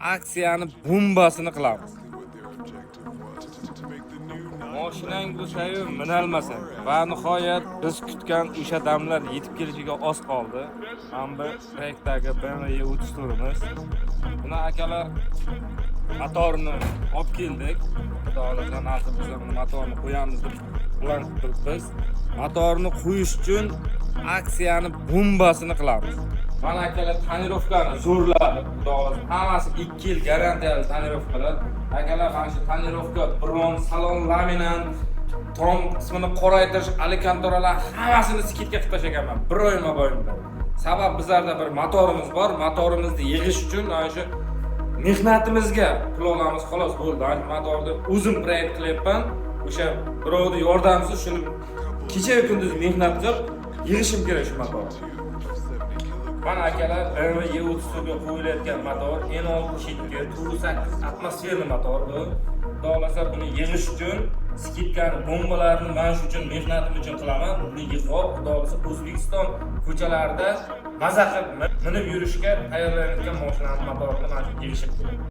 aksiyani bombasini qilamiz. Mashinang bo'shayu minalmasin va nihoyat biz kutgan o'sha damlar yetib kelishiga oz qoldi. Mana bu trackdagi BMW 34imiz. Buni akalar motorni olib keldik. Xudolardan nasib biz motorni qo'yamiz deb plan qildik. Motorni qo'yish uchun aksiyani bombasini qilamiz. Mana akalar tonirovkani zo'rladi. Xudolar hammasi 2 yil garantiyali tonirovkalar. Akalar mana shu tonirovka, bron, salon, laminat, tom qismini qoraytirish, alikantoralar hammasini skidga qilib tashlaganman. Bir oy mobaynida. Sabab bizlarda bir motorimiz bor, motorimizni yig'ish uchun mana shu mehnatimizga pul olamiz, xolos bo'ldi. Mana motorni o'zim proyekt qilyapman. O'sha birovni yordamsiz shuni kecha-yu kunduz mehnat qilib yig'ishim kerak shu motorni. Mana akalar BMW E30 ga qo'yilayotgan motor N6 shitga 8 atmosferli motor bu. Xudoolasa buni yig'ish uchun skidkani bombalarini men shu uchun mehnatim uchun qilaman. Buni yig'ib, xudoolasa O'zbekiston ko'chalarida maza qilib minib yurishga tayyorlanayotgan mashinani motorini men shu yig'ishim kerak.